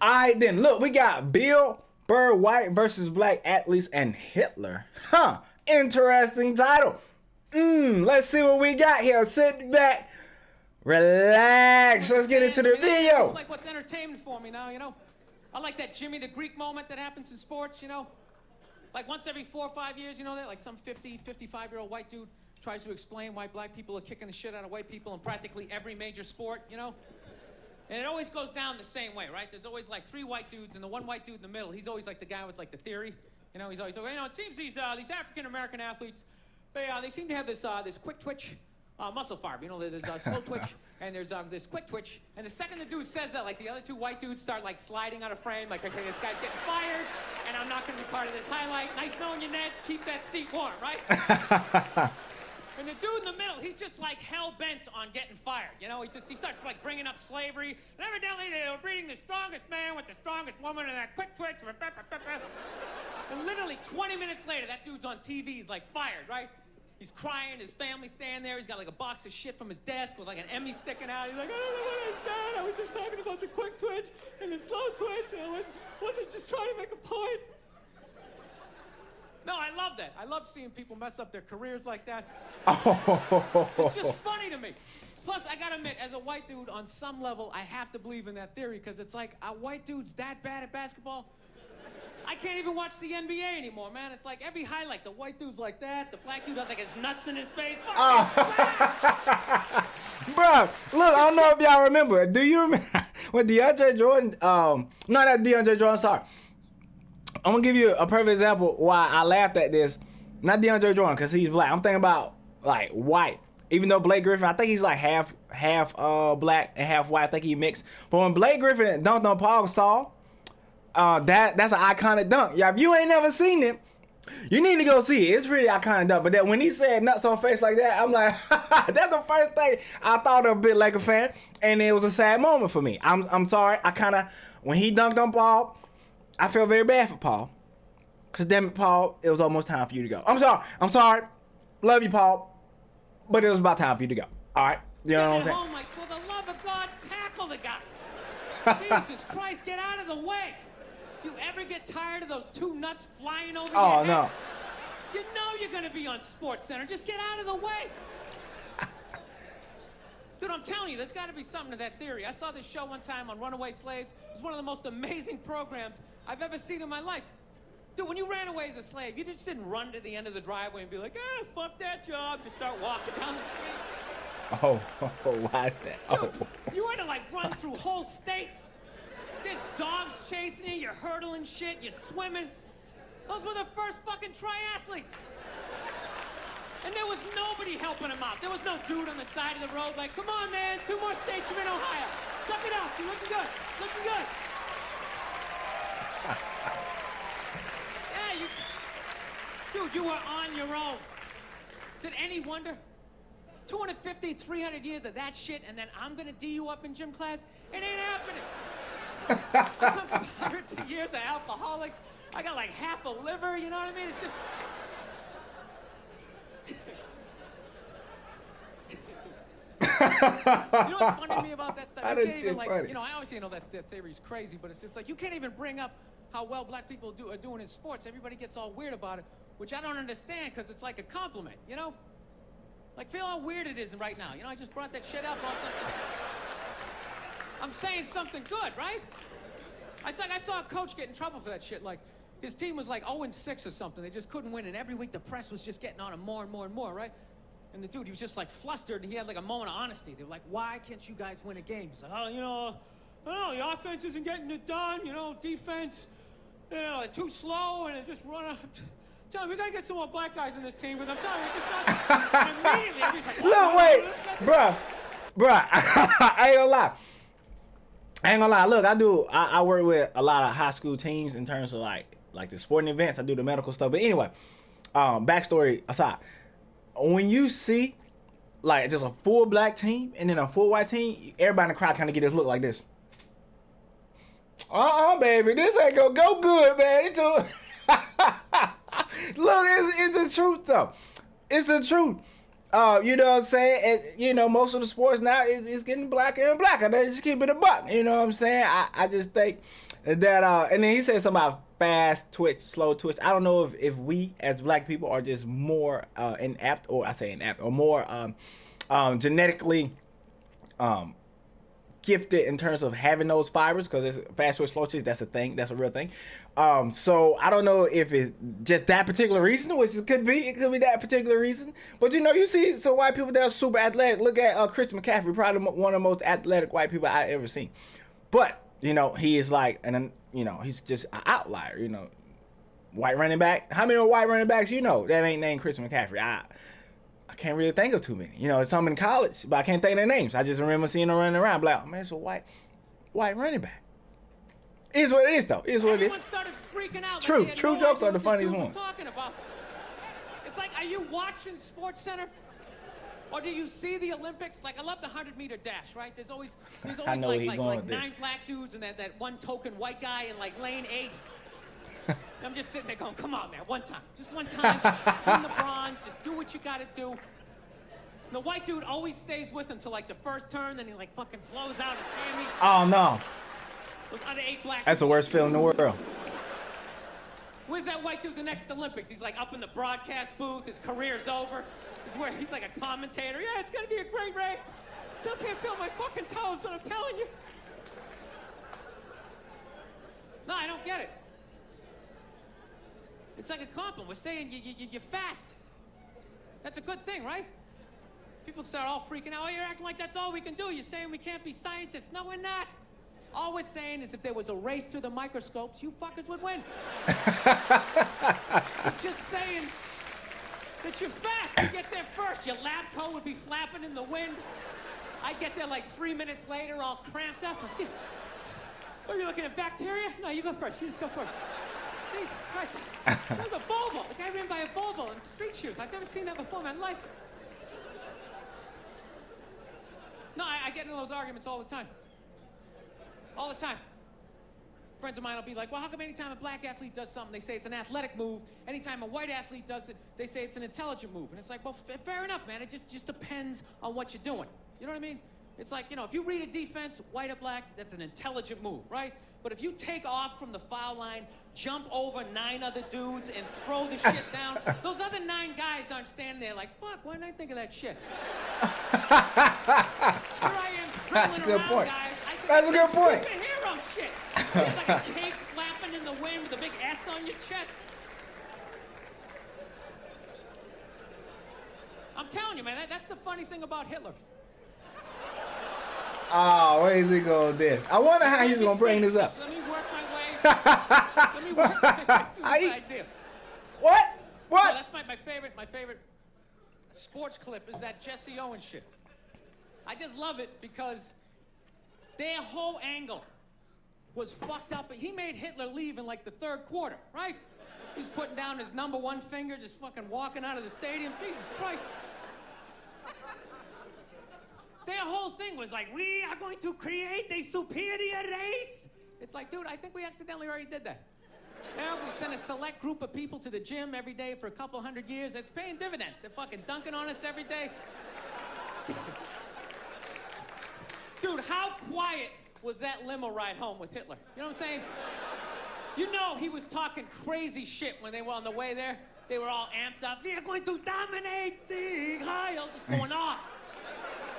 All right, then. Look, we got Bill Burr White versus Black Athletes and Hitler. Huh. Interesting title. Let's see what we got here. Sit back. Relax. Let's get into the video. It's like what's entertainment for me now, you know? I like that Jimmy the Greek moment that happens in sports, you know? Like once every 4 or 5 years, you know that? Like some 50, 55-year-old white dude tries to explain why black people are kicking the shit out of white people in practically every major sport, you know? And it always goes down the same way, right? There's always like 3 white dudes, and the one white dude in the middle, he's always like the guy with like the theory. You know, he's always like, you know, it seems these African-American athletes, they seem to have this quick twitch muscle fiber. You know, there's slow twitch, and there's this quick twitch. And the second the dude says that, like the other 2 white dudes start like sliding out of frame, like, okay, this guy's getting fired, and I'm not gonna be part of this highlight. Nice knowing you, Ned. Keep that seat warm, right? And the dude in the middle, he's just like hell-bent on getting fired. You know, he starts like bringing up slavery. And evidently they were breeding the strongest man with the strongest woman and that quick twitch. And literally 20 minutes later, that dude's on TV. He's like fired, right? He's crying, his family's standing there. He's got like a box of shit from his desk with like an Emmy sticking out. He's like, I don't know what I said. I was just talking about the quick twitch and the slow twitch. And I wasn't just trying to make a point. No, I love that. I love seeing people mess up their careers like that. It's just funny to me. Plus, I gotta admit, as a white dude, on some level, I have to believe in that theory, because it's like, are white dudes that bad at basketball? I can't even watch the NBA anymore, man. It's like every highlight, the white dude's like that, the black dude has like his nuts in his face. Bro, look, I don't know if y'all remember. Do you remember when DeAndre Jordan, no, not DeAndre Jordan, sorry. I'm gonna give you a perfect example why I laughed at this. Not DeAndre Jordan, because he's black. I'm thinking about like white. Even though Blake Griffin, I think he's like half black and half white. I think he mixed. But when Blake Griffin dunked on Paul Gasol, that's an iconic dunk. Yeah, if you ain't never seen it, you need to go see it. It's pretty iconic dunk. But then when he said nuts on face like that, I'm like, that's the first thing I thought of a bit like a fan, and it was a sad moment for me. I'm sorry. When he dunked on Paul, I feel very bad for Paul. Because damn it, Paul, it was almost time for you to go. I'm sorry. Love you, Paul. But it was about time for you to go. All right? You know what I'm saying? Oh, my, for the love of God, tackle the guy. Jesus Christ, get out of the way. Do you ever get tired of those 2 nuts flying over your head? Oh, no. You know you're going to be on Sports Center. Just get out of the way. Dude, I'm telling you, there's got to be something to that theory. I saw this show one time on runaway slaves. It was one of the most amazing programs I've ever seen in my life. Dude, when you ran away as a slave, you just didn't run to the end of the driveway and be like, fuck that job. Just start walking down the street. Oh, why is that? Dude, you had to like run through whole states. There's dogs chasing you, you're hurdling shit, you're swimming. Those were the first fucking triathletes. And there was nobody helping him out. There was no dude on the side of the road like, come on, man, 2 more states, you're in Ohio. Suck it up, you're looking good, looking good. Yeah, dude, you were on your own. Is it any wonder? 250, 300 years of that shit, and then I'm gonna D you up in gym class? It ain't happening. I come from hundreds of years of alcoholics. I got like half a liver, you know what I mean? It's just... You know what's funny to me about that stuff? You can't even, like, you know, I obviously know that theory's crazy, but it's just like, you can't even bring up how well black people are doing in sports. Everybody gets all weird about it, which I don't understand, because it's like a compliment, you know? Like, feel how weird it is right now. You know, I just brought that shit up. I'm saying something good, right? It's like I saw a coach get in trouble for that shit. Like, his team was like 0-6 or something. They just couldn't win, and every week the press was just getting on him more and more and more, right? And the dude, he was just like flustered, and he had like a moment of honesty. They were like, why can't you guys win a game? He's like, oh, you know, I don't know, the offense isn't getting it done, you know, defense, you know, they're too slow, and it just run up. Tell me, we gotta get some more black guys in this team, but I'm telling you, it's just not. Immediately, I'm just like, look, wait, bruh, I ain't gonna lie. Look, I work with a lot of high school teams in terms of like the sporting events. I do the medical stuff. But anyway, backstory aside, when you see like just a full black team and then a full white team, everybody in the crowd kind of get this look like this. Baby, this ain't gonna go good, man. Look, it's the truth though. It's the truth. You know what I'm saying? Most of the sports now is getting blacker and blacker. They just keep it a buck. You know what I'm saying? I just think that and then he said something about fast twitch, slow twitch. I don't know if we as black people are just more inept, or I say inept, or more genetically gifted in terms of having those fibers, because it's fast twitch, slow twitch. That's a thing. That's a real thing. So I don't know if it's just that particular reason, which it could be. It could be that particular reason. But you see some white people that are super athletic. Look at Christian McCaffrey, probably one of the most athletic white people I ever seen. But he is like, he's just an outlier. White running back. How many white running backs that ain't named Christian McCaffrey? I can't really think of too many. It's some in college, but I can't think of their names. I just remember seeing them running around. Like, oh, man, it's a white running back. It is what it is, though. It is what Everyone it is. started freaking out. It's true. Like True no jokes idea are the what this funniest dude was ones. talking about. It's like, are you watching Sports Center? Or do you see the Olympics? Like, I love the 100-meter dash, right? There's always I know where he's like going with 9 black dudes and that one token white guy in like lane 8. I'm just sitting there going, come on, man, one time. Just one time. Win the bronze. Just do what you got to do. And the white dude always stays with him till like the first turn, then he like fucking blows out his hammy. Oh, no. Those other 8 black That's the worst feeling in the world. Where's that white dude the next Olympics? He's like up in the broadcast booth. His career's over. He's like a commentator. Yeah, it's going to be a great race. Still can't feel my fucking toes, but I'm telling you. No, I don't get it. It's like a compliment. We're saying you're fast. That's a good thing, right? People start all freaking out. Oh, you're acting like that's all we can do. You're saying we can't be scientists. No, we're not. All we're saying is if there was a race through the microscopes, you fuckers would win. We're just saying that you're fast. You get there first. Your lab coat would be flapping in the wind. I'd get there like 3 minutes later, all cramped up. Are you looking at bacteria? No, you go first. You just go first. Jesus Christ. There's a Volvo. The guy ran by a Volvo in street shoes. I've never seen that before in my life. No, I get into those arguments all the time. All the time. Friends of mine will be like, well, how come anytime a black athlete does something, they say it's an athletic move? Anytime a white athlete does it, they say it's an intelligent move. And it's like, well, fair enough, man. It just depends on what you're doing. You know what I mean? It's like, if you read a defense, white or black, that's an intelligent move, right? But if you take off from the foul line, jump over 9 other dudes, and throw the shit down, those other 9 guys aren't standing there like, fuck, why didn't I think of that shit? Here I am, That's a good around, point. guys. That's a good point. Superhero shit. You have like a cape flapping in the wind with a big S on your chest. I'm telling you, man, that's the funny thing about Hitler. Oh, where is he going with this? I wonder how he's going to bring this up. Let me work my way. Let me work my way through this idea. What? What? No, that's my favorite sports clip is that Jesse Owens shit. I just love it because their whole angle was fucked up. He made Hitler leave in like the 3rd quarter, right? He's putting down his number 1 finger, just fucking walking out of the stadium. Jesus Christ. Their whole thing was like, we are going to create a superior race. It's like, dude, I think we accidentally already did that. We send a select group of people to the gym every day for a couple 100 years. It's paying dividends. They're fucking dunking on us every day. Dude, how quiet was that limo ride home with Hitler? You know what I'm saying? He was talking crazy shit when they were on the way there. They were all amped up. We are going to dominate, Sieg Heil, just going off.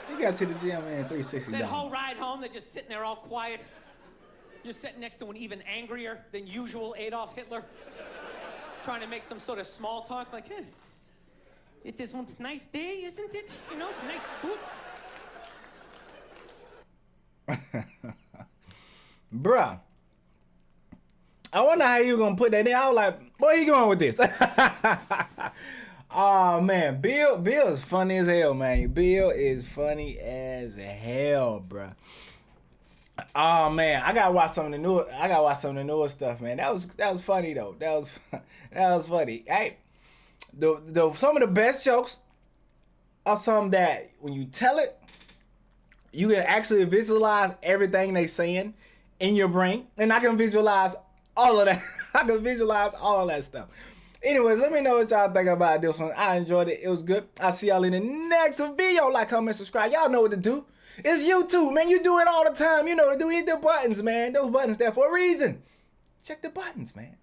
We got to the gym in 360. That whole ride home, they're just sitting there all quiet. You're sitting next to an even angrier than usual Adolf Hitler, trying to make some sort of small talk, like, hey, it is one nice day, isn't it? Nice boot. Bruh, I wonder how you gonna put that in. I was like, where you going with this? Oh man, Bill is funny as hell, man. Bill is funny as hell, bruh. Oh man, I gotta watch some of the newer stuff, man. That was funny though. That was funny. Hey, some of the best jokes are some that when you tell it, you can actually visualize everything they saying in your brain, and I can visualize all of that. I can visualize all of that stuff. Anyways, let me know what y'all think about this one. I enjoyed it. It was good. I'll see y'all in the next video. Like, comment, subscribe. Y'all know what to do. It's YouTube, man. You do it all the time. You know what to do. Hit the buttons, man. Those buttons there for a reason. Check the buttons, man.